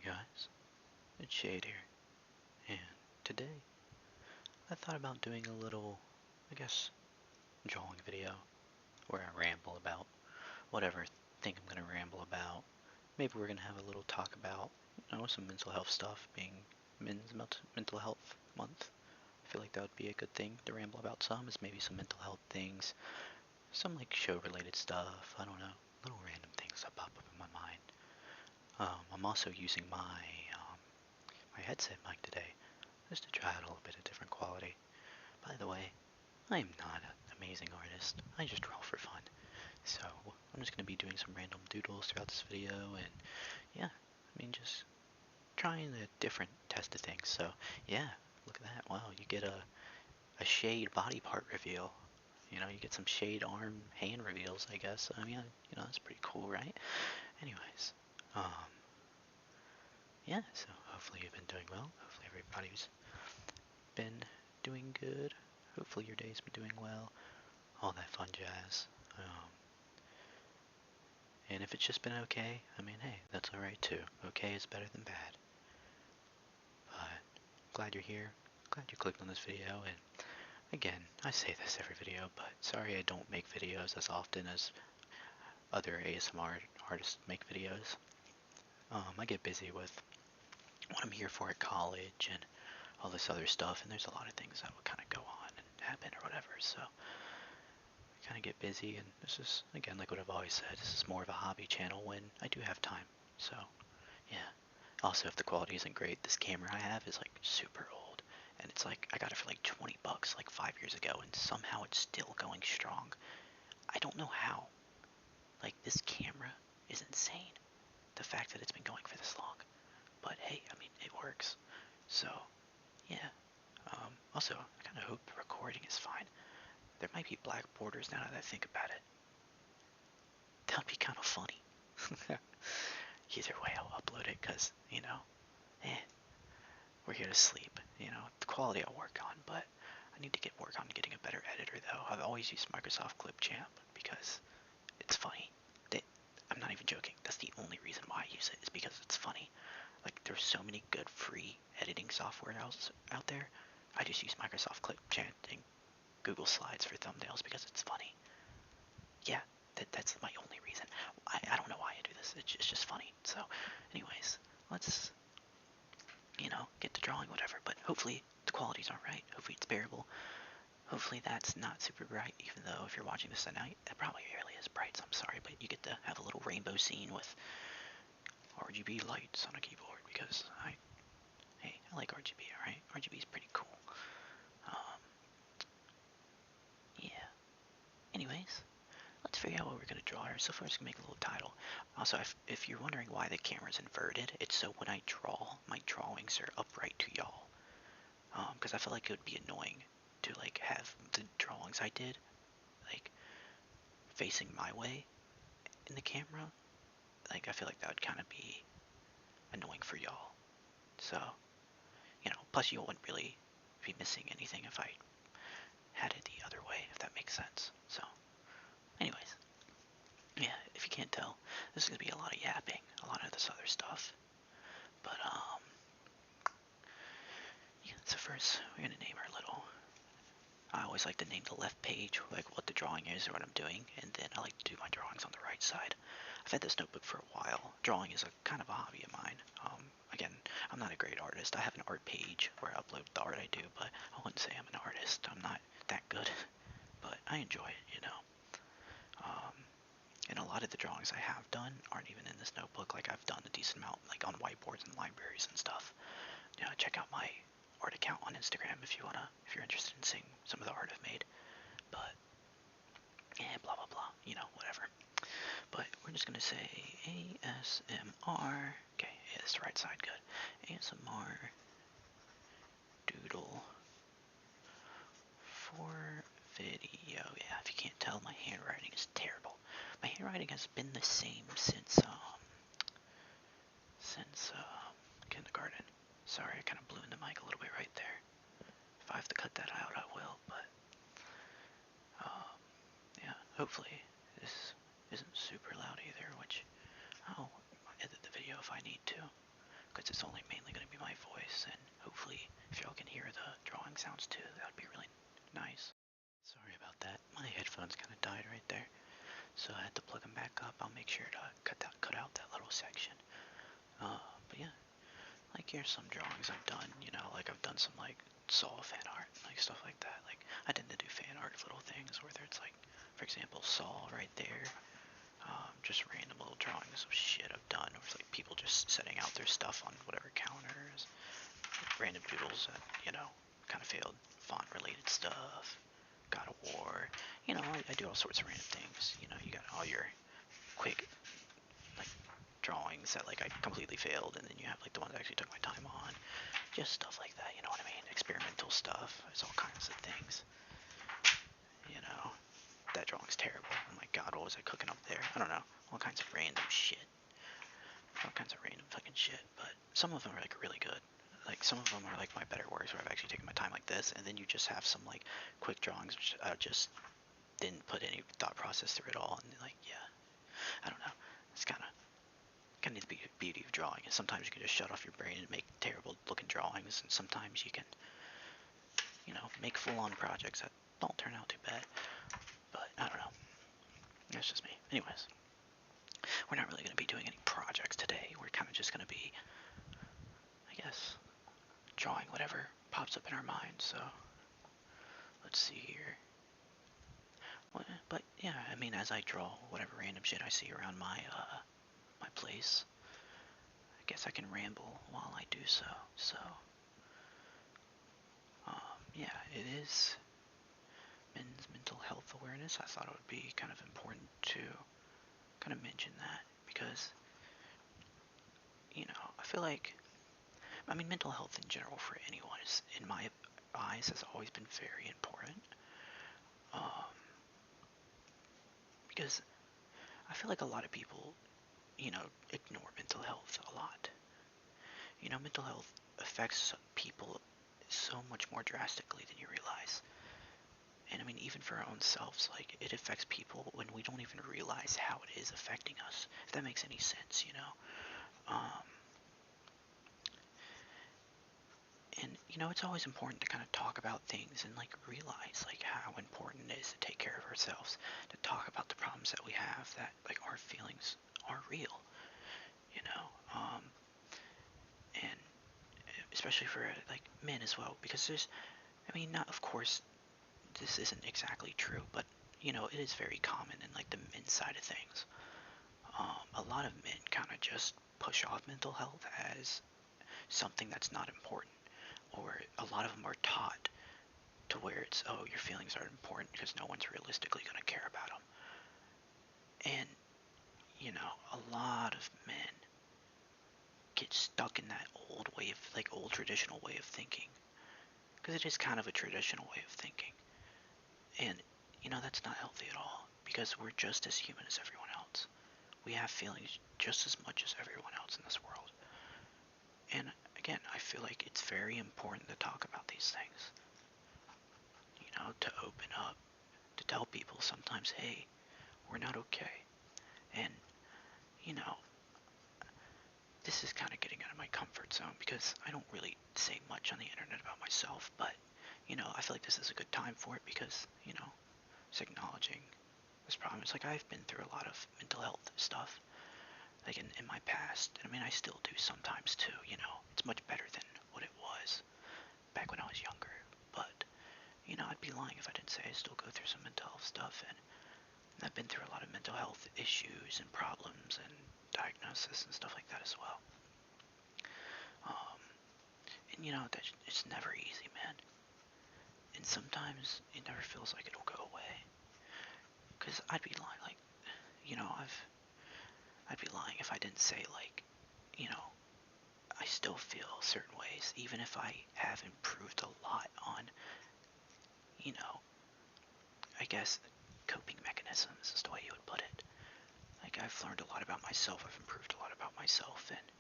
Hey guys, it's Shade here, and today I thought about doing a little, I guess, drawing video where I ramble about whatever I think I'm gonna ramble about. Maybe we're gonna have a little talk about, some mental health stuff, being Men's Mental Health Month. I feel like that would be a good thing to ramble about is maybe some mental health things, some like show related stuff, I don't know, little random things that pop up in my mind. I'm also using my headset mic today just to try out a little bit of different quality. By the way, I am not an amazing artist. I just draw for fun. So I'm just going to be doing some random doodles throughout this video, and yeah, just trying a different test of things. So yeah, look at that. Wow, you get a shade body part reveal. You get some shade arm hand reveals, I guess. That's pretty cool, right? Anyways, yeah, so hopefully you've been doing well. Hopefully everybody's been doing good. Hopefully your day's been doing well. All that fun jazz. And if it's just been okay, hey, that's alright too. Okay is better than bad. But glad you're here. Glad you clicked on this video. And again, I say this every video, but sorry I don't make videos as often as other ASMR artists make videos. I get busy with what I'm here for at college and all this other stuff, and there's a lot of things that will kind of go on and happen or whatever, so I kind of get busy, and this is, again, like what I've always said, this is more of a hobby channel when I do have time, so yeah. Also, if the quality isn't great, this camera I have is like super old, and it's like, I got it for like 20 bucks like 5 years ago, and somehow it's still going strong. I don't know how. Like, this camera is insane, the fact that it's been going for this long, but hey, it works, so yeah. Also, I kind of hope the recording is fine. There might be black borders now that I think about it. That would be kind of funny. Either way, I'll upload it because, we're here to sleep. The quality I'll work on, but I need to work on getting a better editor though. I've always used Microsoft Clipchamp because it's funny. I'm not even joking. That's the only reason why I use it, is because it's funny. Like, there's so many good free editing software out there. I just use Microsoft Clipchamp and Google Slides for thumbnails because it's funny. Yeah, that's my only reason. I don't know why I do this. It's just funny. So, anyways, let's, get to drawing, whatever. But hopefully the quality's alright. Hopefully it's bearable. Hopefully that's not super bright, even though if you're watching this at night, it probably really is bright, so I'm sorry, but you get to have a little rainbow scene with RGB lights on a keyboard, because I like RGB, alright? RGB is pretty cool. Yeah. Anyways, let's figure out what we're going to draw here. So first, make a little title. Also, if you're wondering why the camera's inverted, it's so when I draw, my drawings are upright to y'all. Because I feel like it would be annoying to, like, have the drawings I did, like, facing my way in the camera. Like, I feel like that would kind of be annoying for y'all. So, plus you wouldn't really be missing anything if I had it the other way, if that makes sense. So, anyways, yeah, if you can't tell, this is going to be a lot of yapping, a lot of this other stuff. But, yeah, so first, we're going to name our little, I always like to name the left page, like what the drawing is or what I'm doing, and then I like to do my drawings on the right side. I've had this notebook for a while. Drawing is a kind of a hobby of mine. Again, I'm not a great artist. I have an art page where I upload the art I do, but I wouldn't say I'm an artist. I'm not that good, but I enjoy it. And a lot of the drawings I have done aren't even in this notebook. Like, I've done a decent amount, like, on whiteboards and libraries and stuff. Check out my art account on Instagram if you're interested in seeing some of the art I've made. But yeah, blah blah blah, whatever. But we're just gonna say ASMR. Okay, yeah, that's the right side, good. ASMR doodle for video. Yeah, if you can't tell, my handwriting is terrible. My handwriting has been the same since kindergarten. Sorry, I kind of blew in the mic a little bit right there. If I have to cut that out, I will. But yeah, hopefully this isn't super loud either. Which I'll edit the video if I need to. because it's only mainly going to be my voice, and hopefully if y'all can hear the drawing sounds too, that would be really nice. Sorry about that. My headphones kind of died right there, so I had to plug them back up. I'll make sure to cut out that little section. But yeah, like here's some drawings I've done. You know, like I've done some like Saw fan art, like stuff like that. Like I tend to do fan art little things, whether it's like, for example, Saw right there. Just random little drawings of shit I've done, or like people just setting out their stuff on whatever counters, random doodles that, you know, kind of failed font related stuff, God of War, you know, I do all sorts of random things, you know, you got all your quick, like, drawings that, like, I completely failed, and then you have, like, the ones I actually took my time on, just stuff like that, you know what I mean, experimental stuff, there's all kinds of things, you know, that drawing's terrible, oh my god, what was I cooking up there, I don't know, all kinds of random shit, all kinds of random fucking shit, but some of them are, like, really good. Like, some of them are, like, my better works where I've actually taken my time like this, and then you just have some, like, quick drawings which I just didn't put any thought process through at all, and, like, yeah, I don't know. It's kind of the beauty of drawing, and sometimes you can just shut off your brain and make terrible-looking drawings, and sometimes you can, you know, make full-on projects that don't turn out too bad, but I don't know. That's just me. Anyways, we're not really going to be doing any projects today. We're kind of just going to be, I guess, drawing whatever pops up in our minds, so let's see here. But yeah, I mean, as I draw whatever random shit I see around my my place, I guess I can ramble while I do so. So yeah, it is men's mental health awareness. I thought it would be kind of important to kind of mention that because, you know, I feel like, I mean, mental health in general for anyone is, in my eyes, has always been very important. Because I feel like a lot of people, you know, ignore mental health a lot. You know, mental health affects people so much more drastically than you realize. And I mean, even for our own selves, like, it affects people when we don't even realize how it is affecting us, if that makes any sense, you know? And, you know, it's always important to kind of talk about things and, like, realize, like, how important it is to take care of ourselves, to talk about the problems that we have, that, like, our feelings are real, you know? And especially for, like, men as well, because there's, I mean, not, of course, this isn't exactly true, but, you know, it is very common in, like, the men's side of things. A lot of men kind of just push off mental health as something that's not important, or a lot of them are taught to where it's, oh, your feelings are important because no one's realistically going to care about them. And, you know, a lot of men get stuck in that old way of, like, old traditional way of thinking, because it is kind of a traditional way of thinking. And, you know, that's not healthy at all, because we're just as human as everyone else. We have feelings just as much as everyone else in this world. And again, I feel like it's very important to talk about these things. You know, to open up, to tell people sometimes, hey, we're not okay. And, you know, this is kind of getting out of my comfort zone because I don't really say much on the internet about myself, but, you know, I feel like this is a good time for it because, you know, it's acknowledging this problem. It's like I've been through a lot of mental health stuff, like in my past. I mean, I still do sometimes too, you know. It's much better than what it was back when I was younger. But, you know, I'd be lying if I didn't say I still go through some mental health stuff, and I've been through a lot of mental health issues and problems and diagnosis and stuff like that as well. And, you know, it's never easy, man. And sometimes it never feels like it'll go away. Because I'd be lying, like, you know, I'd be lying if I didn't say, like, you know, I still feel certain ways, even if I have improved a lot on, you know, I guess, coping mechanisms is the way you would put it. Like, I've learned a lot about myself, I've improved a lot about myself, and,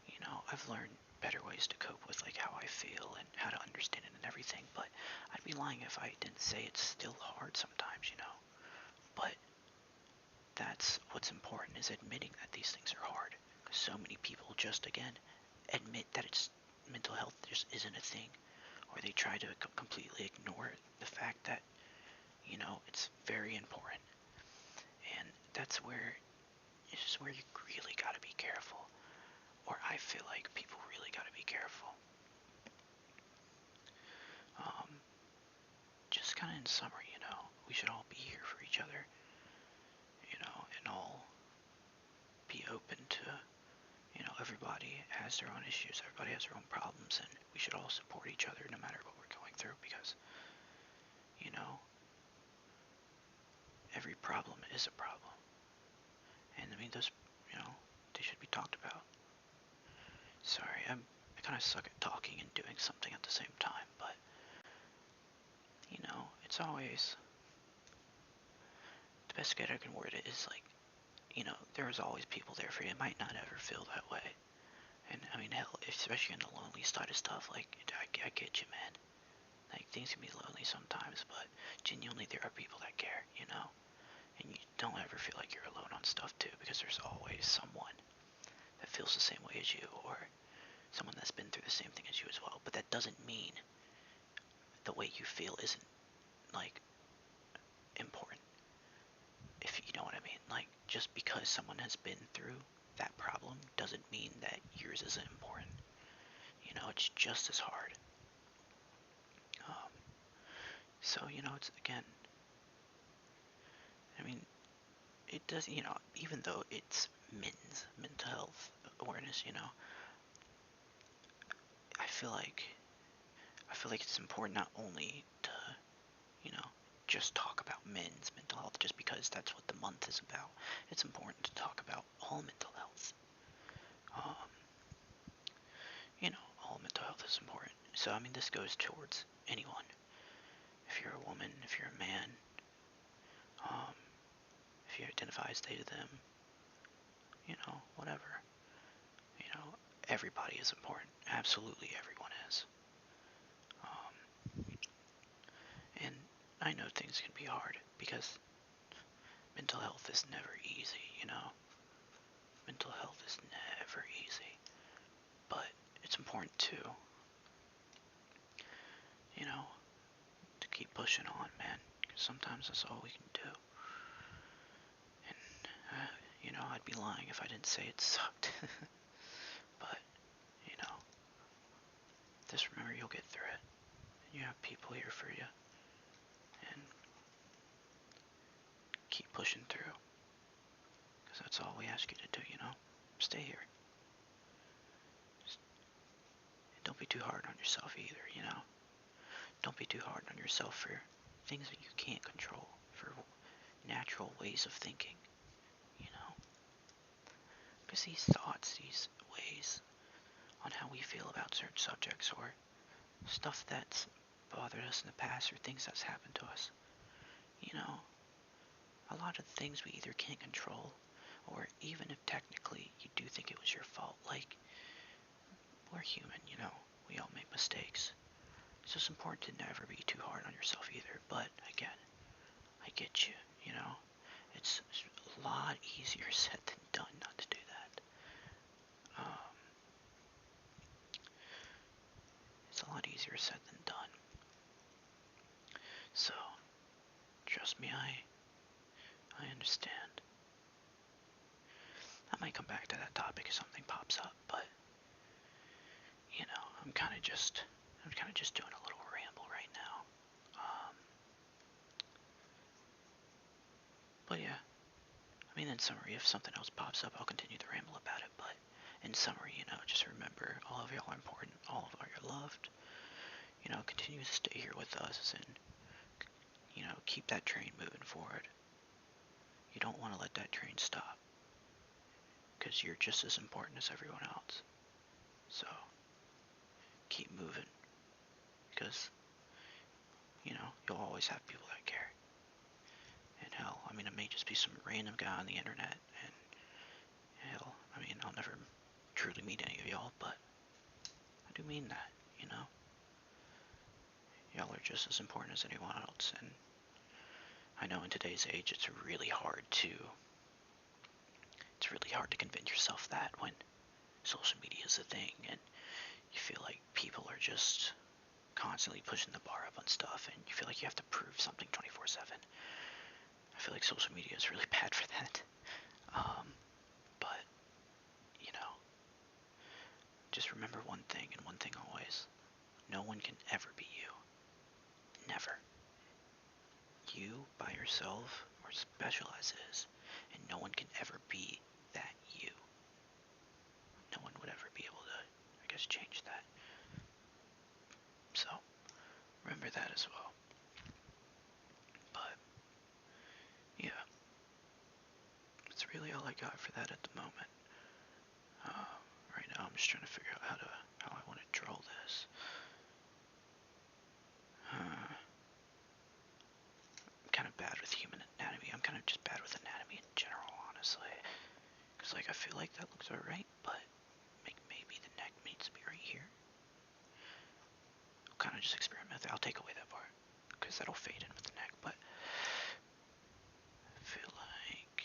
you know, I've learned better ways to cope with, like, how I feel and how to understand it and everything, but I'd be lying if I didn't say it's still hard sometimes, you know. But that's what's important, is admitting that these things are hard, because so many people just, again, admit that it's mental health just isn't a thing, or they try to completely ignore the fact that, it's very important. And that's where, it's just where you really gotta be careful. Or I feel like people really gotta be careful. Just kind of in summary, we should all be here for each other, and all be open to, everybody has their own issues, everybody has their own problems, and we should all support each other no matter what we're going through, because, every problem is a problem. And I mean, those, they should be talked about. Sorry, I kind of suck at talking and doing something at the same time, but, it's always, the best way I can word it is like, there's always people there for you. It might not ever feel that way. And I mean, hell, especially in the lonely side of stuff, like, I get you, man. Like, things can be lonely sometimes, but genuinely there are people that care, and you don't ever feel like you're alone on stuff too, because there's always someone that feels the same way as you, or someone that's been through the same thing as you as well. But that doesn't mean the way you feel isn't, like, important, if you know what I mean. Like, just because someone has been through that problem doesn't mean that yours isn't important. It's just as hard. So, it's, again, I mean, it does, even though it's men's mental health awareness, I feel like it's important not only to, just talk about men's mental health just because that's what the month is about. It's important to talk about all mental health. All mental health is important. So, I mean, this goes towards anyone. If you're a woman, if you're a man, if you identify as they, them, whatever. Everybody is important. Absolutely everyone is. And I know things can be hard because mental health is never easy, Mental health is never easy. But it's important to, to keep pushing on, man. Because sometimes that's all we can do. And, I'd be lying if I didn't say it sucked. But, just remember you'll get through it. And you have people here for you. And keep pushing through. Because that's all we ask you to do, Stay here. Don't be too hard on yourself either, Don't be too hard on yourself for things that you can't control, for natural ways of thinking, Because these thoughts, these ways on how we feel about certain subjects, or stuff that's bothered us in the past, or things that's happened to us, a lot of things we either can't control, or even if technically you do think it was your fault, like, we're human, we all make mistakes. So it's important to never be too hard on yourself either. But again, I get you, It's a lot easier said than done not to do that. It's a lot easier said than done. So, trust me, I understand. I might come back to that topic if something pops up, but I'm kind of just doing a little ramble right now. But yeah, I mean, in summary, if something else pops up, I'll continue to ramble about it. But in summary, just remember, all of y'all are important. All of y'all are loved. Continue to stay here with us and, keep that train moving forward. You don't want to let that train stop, because you're just as important as everyone else. So, keep moving, because, you'll always have people that care. And hell, I mean, it may just be some random guy on the internet, and hell, I mean, I'll never truly meet any of y'all, but I do mean that, Y'all are just as important as anyone else, and I know in today's age it's really hard to convince yourself that when social media is a thing, and you feel like people are just constantly pushing the bar up on stuff, and you feel like you have to prove something 24/7. I feel like social media is really bad for that. But, you know, just remember one thing, and one thing always. No one can ever be you. Never. You, by yourself, are special as is, and no one can ever be that you. No one would ever be able to, I guess, change that. So, remember that as well. But, yeah. That's really all I got for that at the moment. Right now I'm just trying to figure out how I want to draw this. I'm kind of bad with human anatomy. I'm kind of just bad with anatomy in general, honestly. Because, like, I feel like that looks alright, but maybe the neck needs to be right here. I'll kind of just experiment with it. I'll take away that part, because that'll fade in with the neck, but I feel like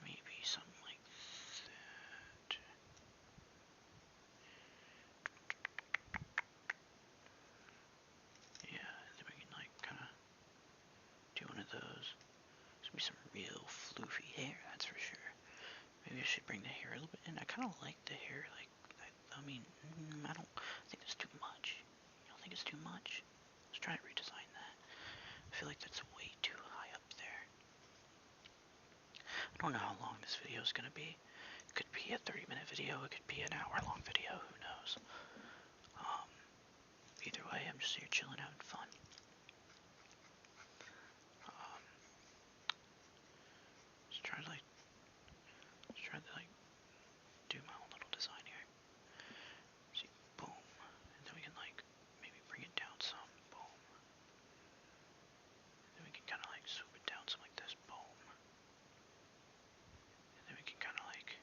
maybe something like that. Yeah, then we can, like, kind of do one of those. There's gonna be some real floofy hair, that's for sure. Maybe I should bring the hair a little bit in. I kind of like the hair, like, I mean, I don't think it's too much. You don't think it's too much? Let's try to redesign that. I feel like that's way too high up there. I don't know how long this video is going to be. It could be a 30-minute video, it could be an hour-long video, who knows. Either way, I'm just here chilling, having fun. Let's try to, do my own little design here. See, boom. And then we can, like, maybe bring it down some. Boom. And then we can kind of, like, swoop it down some like this. Boom. And then we can kind of, like,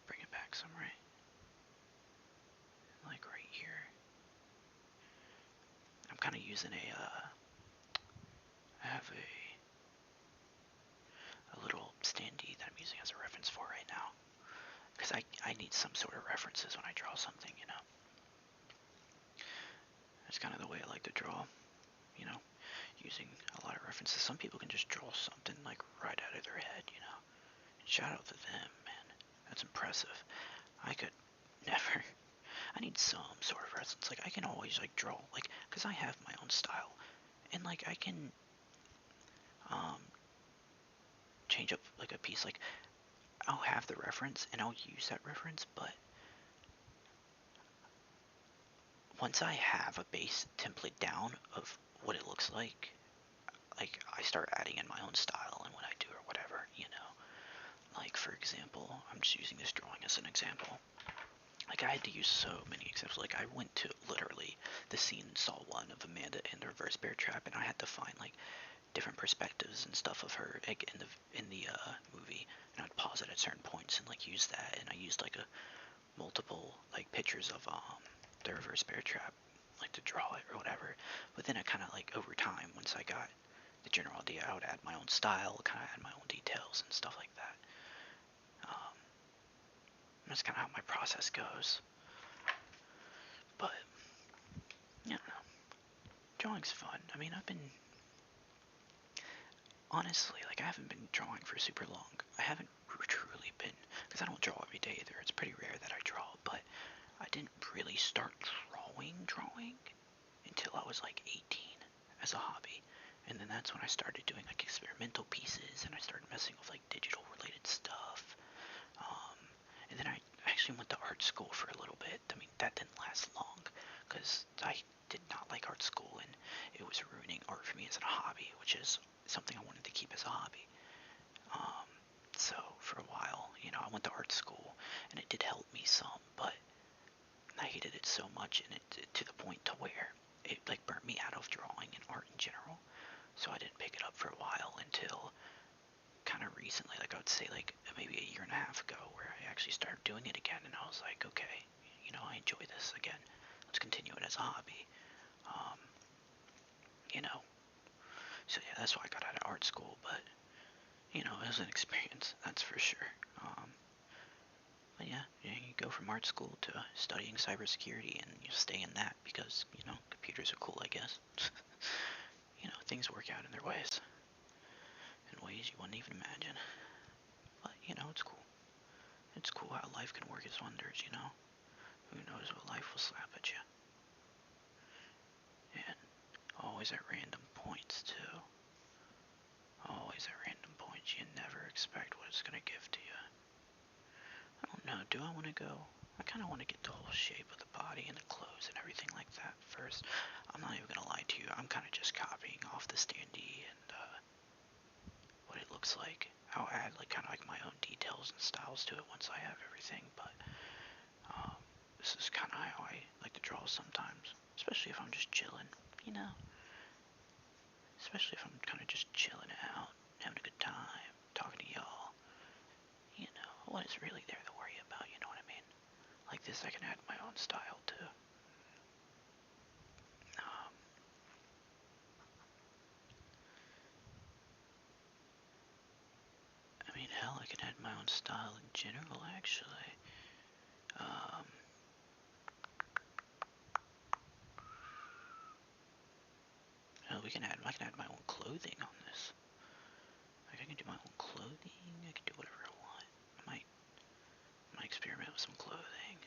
bring it back some, right? Like, right here. I'm kind of using I have a little standee that I'm using as a reference for right now. Because I need some sort of references when I draw something, you know. That's kind of the way I like to draw, you know, using a lot of references. Some people can just draw something, like, right out of their head, you know. And shout out to them, man. That's impressive. I could never. I need some sort of reference. Like, I can always, like, draw, like, because I have my own style. And, like, I can change up, like, a piece. Like, I'll have the reference and I'll use that reference, but once I have a base template down of what it looks like I start adding in my own style and what I do or whatever, you know. Like, for example, I'm just using this drawing as an example. Like, I had to use so many examples. Like, I went to literally the scene in Saw 1 of Amanda in the reverse bear trap, and I had to find, like, different perspectives and stuff of her, like, in the movie, and I'd pause it at certain points and, like, use that, and I used, like, a multiple, like, pictures of the reverse bear trap, like, to draw it or whatever. But then I kind of, like, over time, once I got the general idea, I would add my own style, kind of add my own details and stuff like that. That's kind of how my process goes. But yeah, I don't know. Drawing's fun. I mean, I've been honestly, like, I haven't been drawing for super long. I haven't truly been, because I don't draw every day either. It's pretty rare that I draw, but I didn't really start drawing until I was like 18 as a hobby. And then that's when I started doing, like, experimental pieces, and I started messing with, like, digital related stuff. And then I actually went to art school for a little bit. I mean, that didn't last long, because I did not like art school, and it was ruining art for me as a hobby, which is something I wanted to keep as a hobby. So for a while, you know, I went to art school, and it did help me some, but I hated it so much, and it to the point to where it, like, burnt me out of drawing and art in general. So I didn't pick it up for a while until kind of recently, like, I would say, like, maybe a year and a half ago, where I actually started doing it again, and I was like, okay, you know, I enjoy this again. Let's continue it as a hobby. that's why I got out of art school, but, you know, it was an experience, that's for sure. But yeah, you go from art school to studying cybersecurity, and you stay in that because, you know, computers are cool, I guess. You know, things work out in their ways, in ways you wouldn't even imagine. But, you know, it's cool. It's cool how life can work its wonders, you know? Who knows what life will slap at you. And always at random points, too. Always at random points. You never expect what it's gonna give to you. I don't know, do I want to go? I kind of want to get the whole shape of the body and the clothes and everything like that first. I'm not even gonna lie to you, I'm kind of just copying off the standee and what it looks like. I'll add like kind of like my own details and styles to it once I have everything, but this is kind of how I like to draw sometimes, especially if I'm just chilling, you know? Especially if I'm kind of just chilling out, having a good time, talking to y'all. You know, what is really there to worry about, you know what I mean? Like this, I can add my own style too. I mean, hell, I can add my own style in general, actually. Hell, I can add my own clothing on this. Like, I can do my own clothing, I can do whatever I want. I might experiment with some clothing.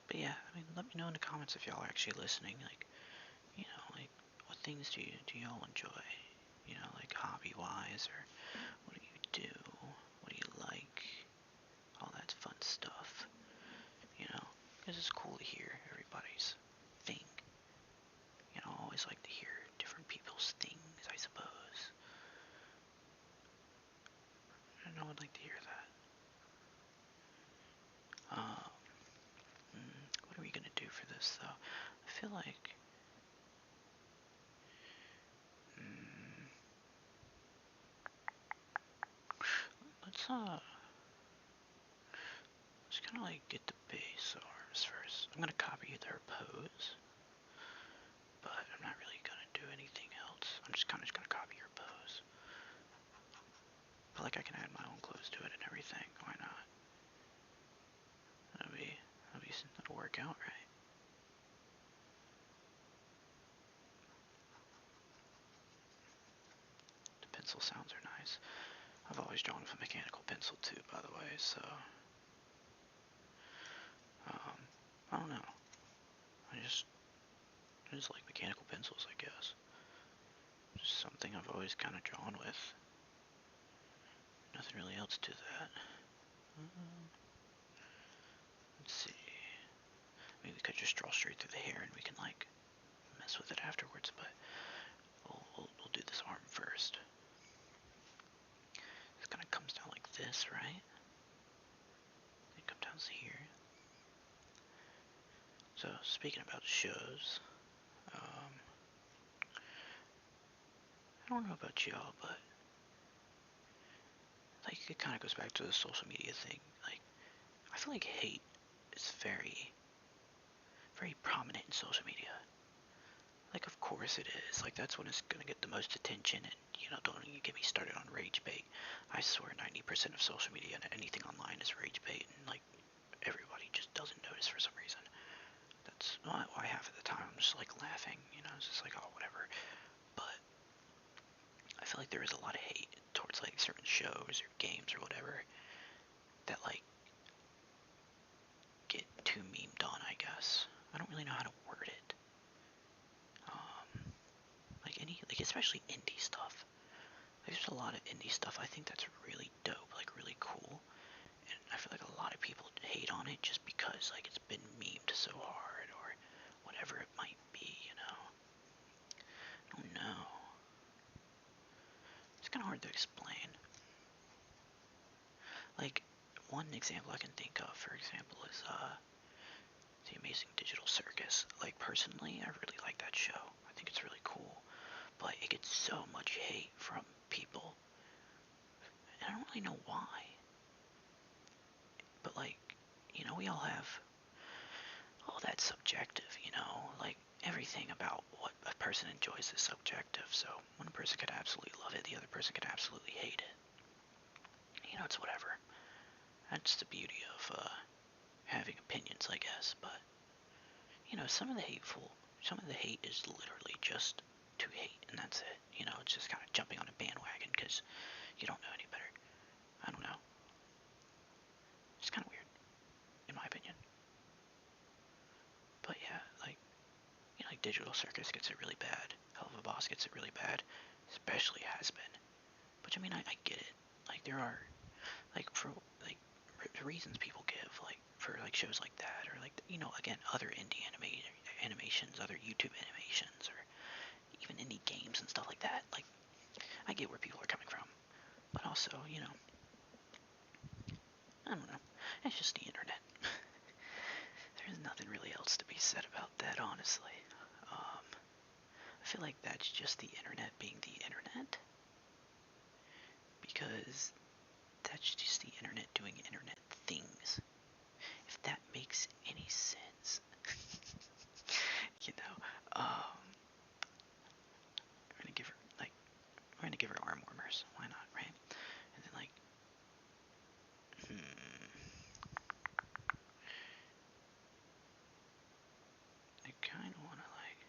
But yeah, I mean, let me know in the comments if y'all are actually listening, like, you know, like, what things do y'all enjoy? You know, like, hobby-wise, or what do you do? What do you like? All that fun stuff, you know, because it's cool to hear everybody's thing. You know, I always like to hear different people's things, I suppose. And I would like to hear that. What are we gonna do for this, though? I feel like, let's kind of like get the base arms first. I'm gonna copy their pose, but I'm not really gonna do anything else. I'm just kind of gonna copy your pose. But like I can add my own clothes to it and everything. Why not? That'll work out, right? The pencil sounds are nice. I've always drawn with a mechanical pencil too, by the way, so I don't know. I just like mechanical pencils, I guess. Just something I've always kind of drawn with. Nothing really else to that. Let's see. Maybe we could just draw straight through the hair and we can like mess with it afterwards, but we'll do this arm first. It kind of comes down like this, right? It comes down here. So speaking about shows, I don't know about y'all, but like it kind of goes back to the social media thing. Like I feel like hate is very, very prominent in social media. Like of course it is. Like that's when it's gonna get the most attention. And you know, don't even get me started on rage bait. I swear 90% of social media and anything online is rage bait, and like everybody just doesn't notice for some reason. That's why half of the time I'm just like laughing. You know, it's just like oh whatever. But I feel like there is a lot of hate towards like certain shows or games or whatever that like get too memed on, I guess. I don't really know how to word it. Like especially indie stuff. There's a lot of indie stuff I think that's really dope, like really cool. And I feel like a lot of people hate on it just because like it's been memed so hard or whatever it might be, you know. I don't know. It's kind of hard to explain. Like one example I can think of, for example, is The Amazing Digital Circus. Like personally, I really like that show. I think it's really cool, but it gets so much hate from people, and I don't really know why. But like, you know, we all have all that subjective, you know, like everything about what a person enjoys is subjective. So one person could absolutely love it, the other person could absolutely hate it. You know, it's whatever. That's the beauty of having opinions, I guess. But you know, some of the hate is literally just to hate, and that's it. You know, it's just kind of jumping on a bandwagon because you don't know any better. I don't know. It's kind of weird, in my opinion. But yeah, like, you know, like Digital Circus gets it really bad. Hell of a Boss gets it really bad, especially Has Been. But I mean, I get it. Like, there are, like, for, like, the reasons people give, like, for, like, shows like that, or, like, you know, again, other indie animations, other YouTube animations, or even indie games and stuff like that. Like, I get where people are coming from. But also, you know, I don't know. It's just the internet. There's nothing really else to be said about that, honestly. I feel like that's just the internet being the internet. Because that's just the internet doing internet things. If that makes any sense. You know, we're gonna give her arm warmers. Why not, right? And then like, I kind of want to like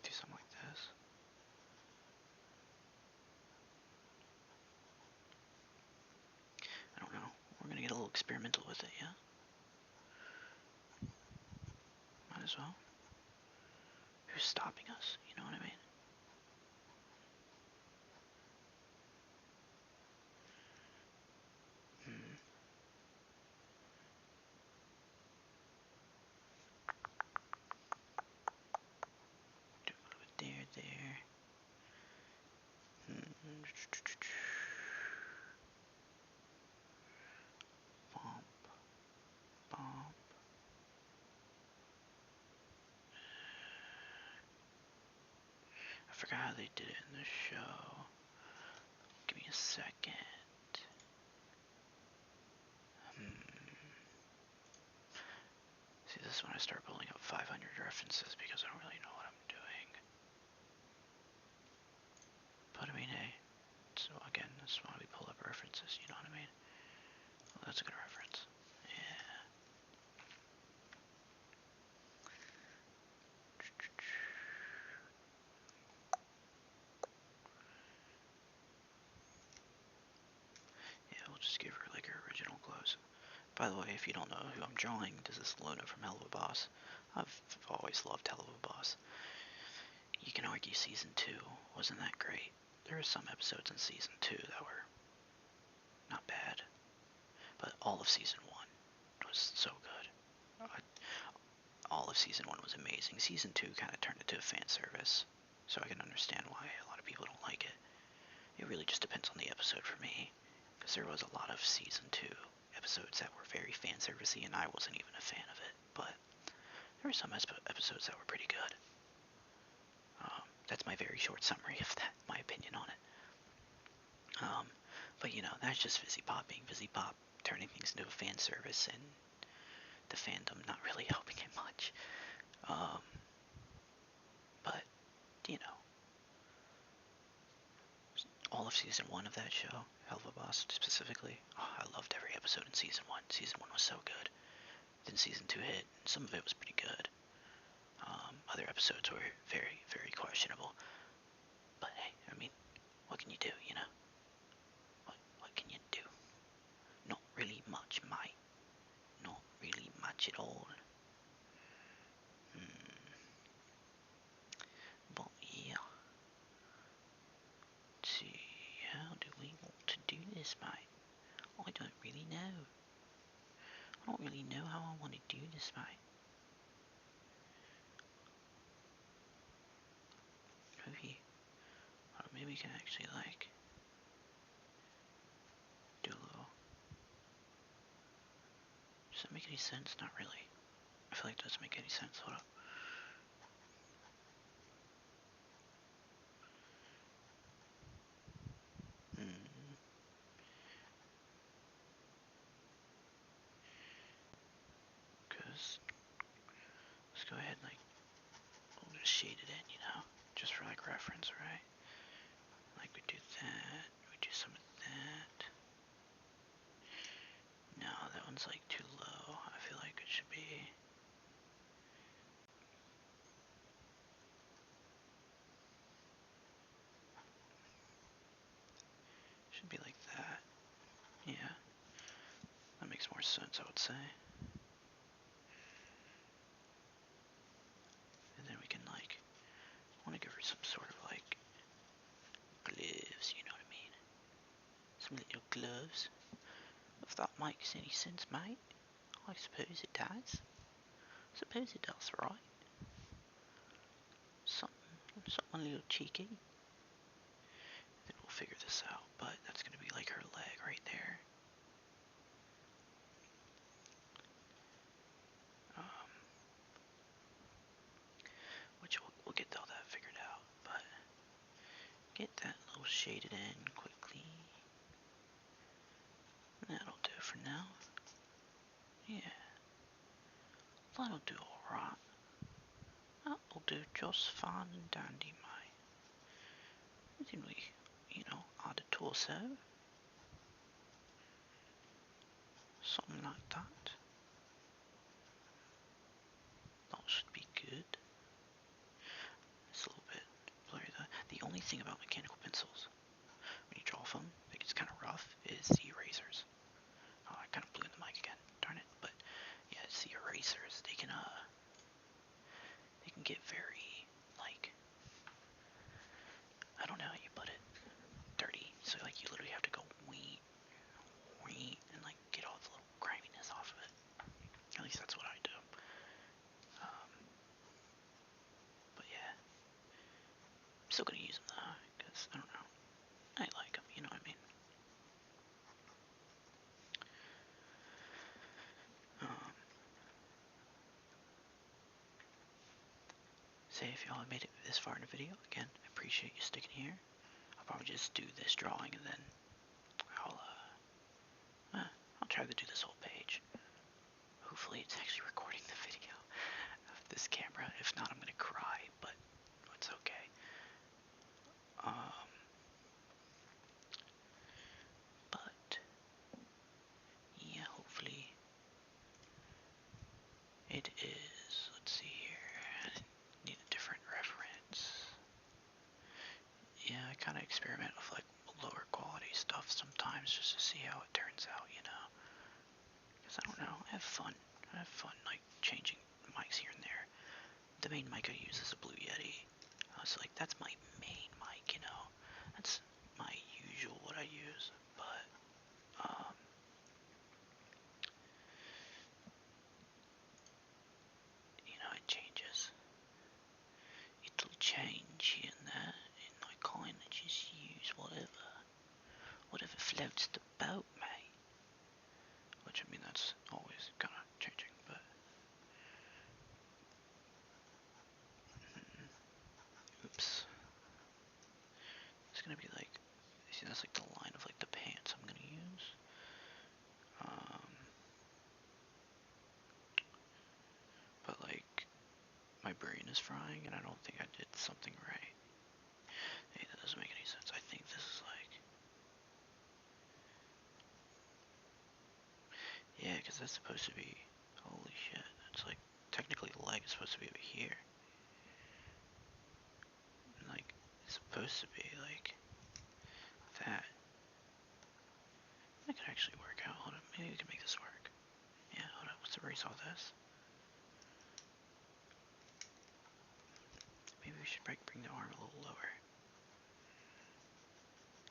do something like this. I don't know. We're gonna get a little experimental with it, yeah? Might as well. Who's stopping us? You know what I mean? Do a little bit there. Bump, bump. I forgot how they did it in the show. Give me a second. See, this is when I start pulling up 500 references because I don't really know what I'm doing. But I mean, hey, so again, that's why we pull up references, you know what I mean? Well, that's a good reference. Yeah. Yeah, we'll just give her like her original clothes. By the way, if you don't know who I'm drawing, this is Luna from Hell of a Boss. I've always loved Hell of a Boss. You can argue Season 2 wasn't that great. There were some episodes in Season 2 that were not bad. But all of Season 1 was so good. All of Season 1 was amazing. Season 2 kind of turned into a fan service, so I can understand why a lot of people don't like it. It really just depends on the episode for me, because there was a lot of Season 2 episodes that were very fan servicey, and I wasn't even a fan of it, but there were some episodes that were pretty good. That's my very short summary of that, my opinion on it. But you know, that's just Fizzy Pop being Fizzy Pop, turning things into a fan service, and the fandom not really helping it much. But, you know, all of Season 1 of that show, Hell of a Boss specifically, I loved every episode in Season 1. Season 1 was so good. Then Season 2 hit, and some of it was pretty good. Other episodes were very, very questionable. But hey, I mean, what can you do, you know? What can you do? Not really much, mate. Not really much at all. But yeah. Let's see, how do we want to do this, mate? I don't really know. I don't really know how I want to do this, mate. Maybe we can actually, like, do a little... Does that make any sense? Not really. I feel like it doesn't make any sense. Hold up. shaded in, you know, just for like reference, right? Like we do that, we do some of that. No, that one's like too low. I feel like it should be. Should be like that. Yeah. That makes more sense, I would say. And then we can like, I want to give her some sort of like gloves, you know what I mean? Some little gloves. If that makes any sense, mate. I suppose it does. Suppose it does, right? Something a little cheeky. Then we'll figure this out, but that's gonna be like her leg right there. Which we'll get all that figured out, but get that little shaded in quickly. That'll do for now. Yeah, that'll do alright. That'll do just fine and dandy, mate. Then we, you know, add a torso. Something like that. That should be good. It's a little bit blurry though. The only thing about mechanical pencils, when you draw them, it gets kind of rough, is the erasers. Oh, I kind of blew in the mic again. Darn it. But yeah, it's the erasers. They can get very, like, I don't know how you put it, dirty. So like you literally have to go wee, and like get all the little griminess off of it. At least that's what I do. But yeah, I'm still gonna use them though, because I don't know, I like them. You know what I mean? Say if y'all have made it this far in the video, again, I appreciate you sticking here. I'll probably just do this drawing and then I'll try to do this whole page. Hopefully it's actually recording the video of this camera. If not, I'm gonna cry, but it's okay. But yeah, hopefully it is. Let's see here. I need a different reference. Yeah, I kind of experiment with like lower quality stuff sometimes just to see how it turns out, you know. Because I don't know, I have fun. Like changing mics here and there. The main mic I use is a Blue Yeti. So like that's my main mic, you know. That's my usual what I use. But you know, it changes. It'll change here and there, and I kind of just use whatever floats the boat, mate. Which, I mean, that's always kind of changing, but oops. It's gonna be like, you see, that's like the line of like the pants I'm gonna use. But like, my brain is frying, and I don't think I did something right. Hey, that doesn't make any sense. I think this is like, yeah, because that's supposed to be, holy shit, it's like, technically the leg is supposed to be over here. And like, it's supposed to be like, that. That could actually work out. Hold on, maybe we can make this work. Yeah, hold on, let's erase all this. Maybe we should bring the arm a little lower.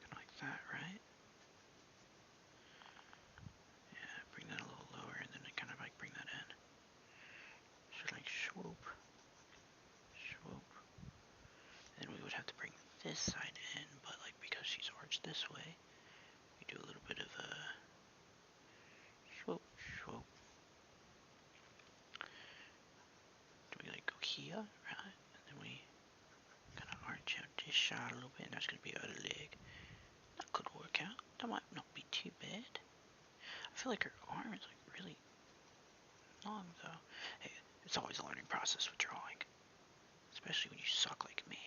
Kind of like that, right? Yeah, bring that a little lower, and then I kind of like bring that in. Should like swoop. Then we would have to bring this side in, but like because she's arched this way, we do a little bit of a swoop. Do we like go here, right? And then we kind of arch out this side a little bit, and that's gonna be our leg. That could work out. That might not be too bad. I feel like her arm is like really long though. Hey, it's always a learning process with drawing. especially when you suck like me.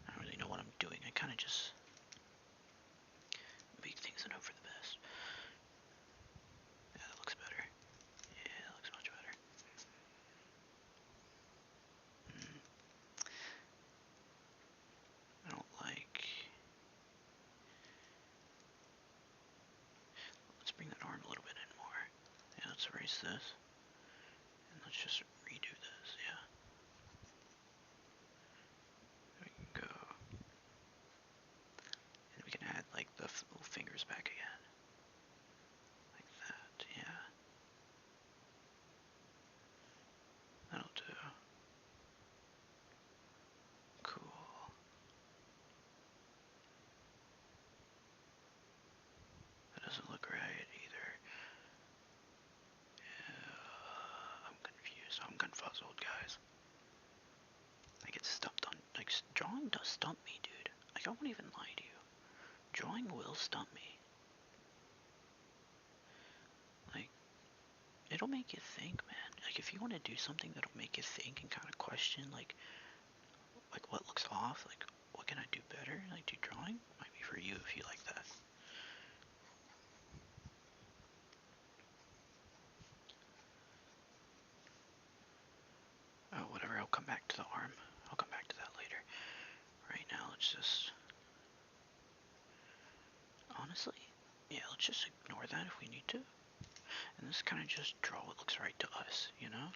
I don't really know what I'm doing. I kind of just make things and hope for the best. Yeah, that looks better. Yeah, that looks much better. I don't like... Let's bring that arm a little bit in more. Yeah, let's erase this. And let's just redo this, yeah. We can go... And we can add, like, the little fingers back again. Like that, yeah. That'll do. Cool. That doesn't look right either. I'm confused. I'm confuzzled, guys. I get stumped on... Like, drawing does stump me, dude. Like, I won't even lie to you. Drawing will stump me. Like, it'll make you think, man. Like, if you want to do something that'll make you think and kind of question, like what looks off, like, what can I do better? Like, do drawing? Might be for you if you like that. Oh, whatever, I'll come back to the arm. I'll come back to that later. Right now, let's just... Honestly, yeah, let's just ignore that if we need to. And let's kind of just draw what looks right to us, you know?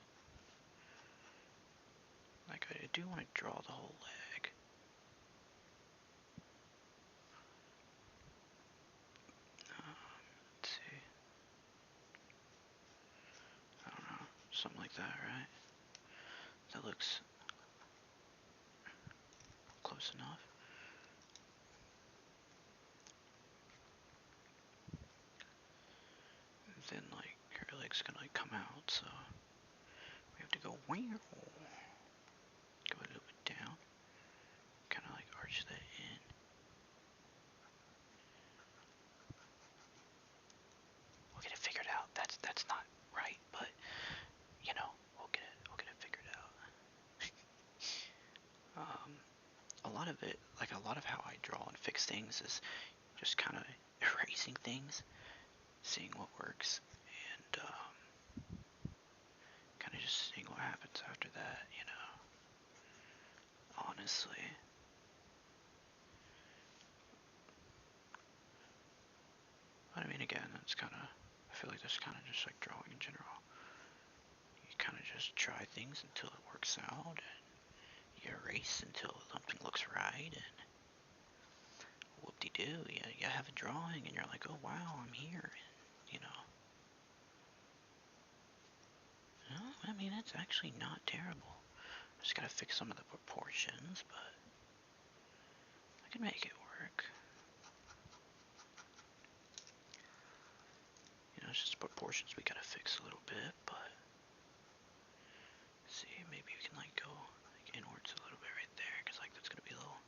Like, I do want to draw the whole leg. Let's see. I don't know. Something like that, right? That looks close enough. And then, like, her leg's gonna, like, come out, so... We have to go... Go a little bit down. Kind of, like, arch that in. We'll get it figured out. That's not right, but... You know, we'll get it figured out. A lot of it, like a lot of how I draw and fix things is just kind of erasing things, seeing what works, and kind of just seeing what happens after that, you know. Honestly. But I mean, again, that's kind of, I feel like that's kind of just like drawing in general. You kind of just try things until it works out, and you erase until something looks right, and whoop-de-doo, you have a drawing, and you're like, oh wow, I'm here, and, you know. No, I mean, it's actually not terrible. Just gotta fix some of the proportions, but I can make it work. You know, it's just the proportions we gotta fix a little bit, but see, maybe we can like go like inwards a little bit right there, because like that's gonna be a little,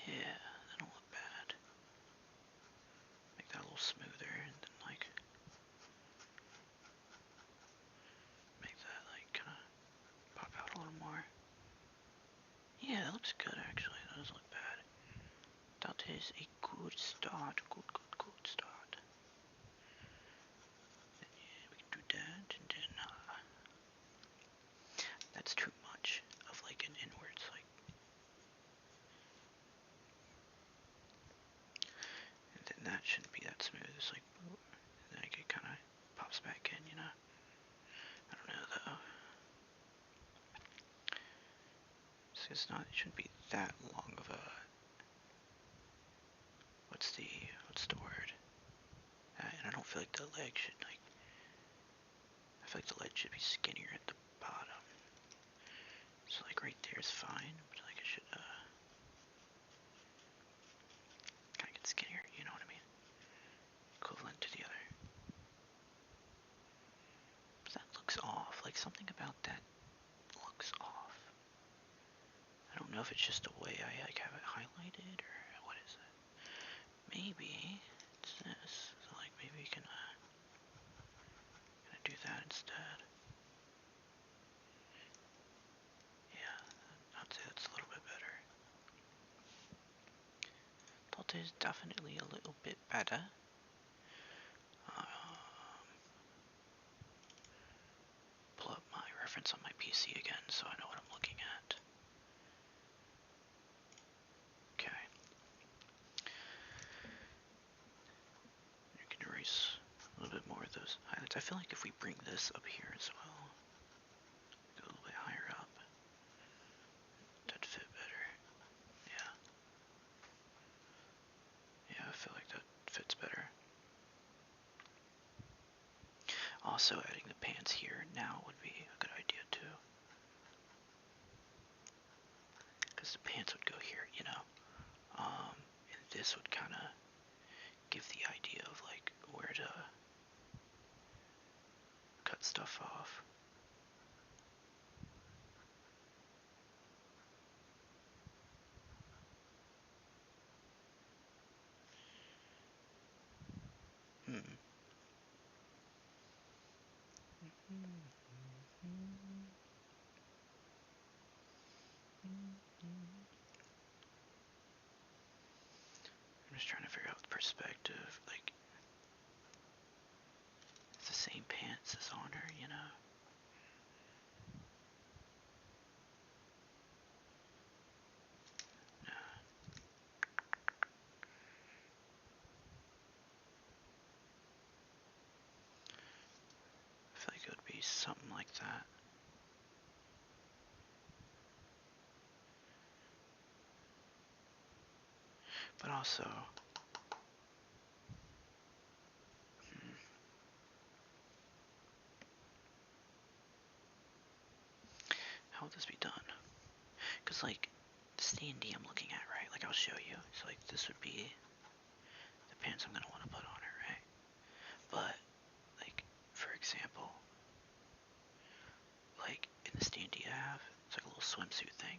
yeah, that don't look bad. Make that a little smoother, and then like make that like kind of pop out a little more. Yeah, that looks good actually. That doesn't look bad. That is a good start. Good start. And yeah, we can do that, and then that's too much of like an inwards like. And then that shouldn't be that smooth. It's like, and then like it kind of pops back in, you know. I don't know though. It's not. It shouldn't be that long of a. What's the word? And I don't feel like the leg should like. I feel like the leg should be skinnier at the bottom. So like right there is fine, but like it should kind of get skinnier. You know what I mean? Equivalent to the other. But that looks off. Like something about that looks off. I don't know if it's just the way I like have it highlighted or what is it. Maybe it's this. So like maybe we can do that instead. sound is definitely a little bit better. Pull up my reference on my PC again so I know what I'm looking at. Okay. You can erase a little bit more of those highlights. I feel like if we bring this up here as well, go a little bit higher up, that'd fit better. Yeah. Yeah, I feel like that fits better. Also, adding the pants here now would be a good idea too. Because the pants would go here, you know? And this would kind of give the idea of like where to cut stuff off. I'm just trying to figure out the perspective, like, it's the same pants as on her, you know? No. I feel like it would be something like that. But also, how would this be done? Because, like, this D&D I'm looking at, right? Like, I'll show you. So, like, this would be the pants I'm going to want to put on her, right? But, like, for example, like, in this D&D I have, it's like a little swimsuit thing.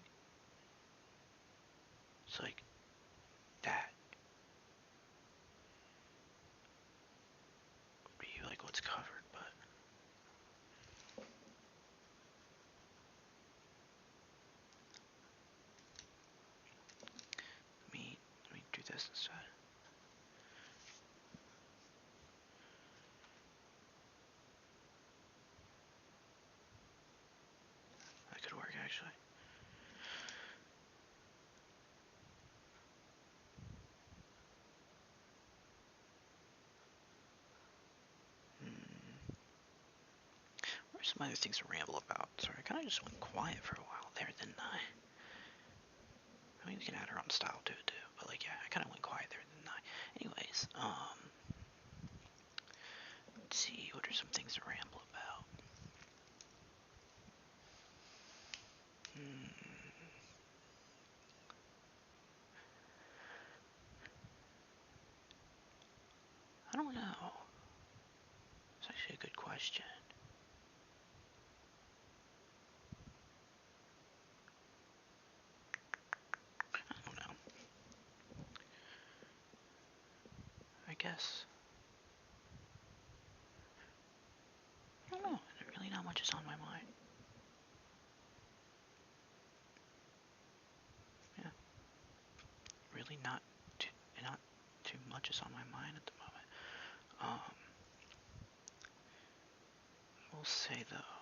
So, like, that would be, like, what's covered, but... Let me do this instead. That could work, actually. What are some other things to ramble about? Sorry, I kind of just went quiet for a while there, didn't I? I mean, we can add our own style to it, too. But, like, yeah, I kind of went quiet there, didn't I? Anyways, let's see, what are some things to ramble about? I don't know. It's actually a good question. I don't know. I guess. I don't know. Really not much is on my mind. Yeah. Really not too much is on my mind at the moment. I will say though,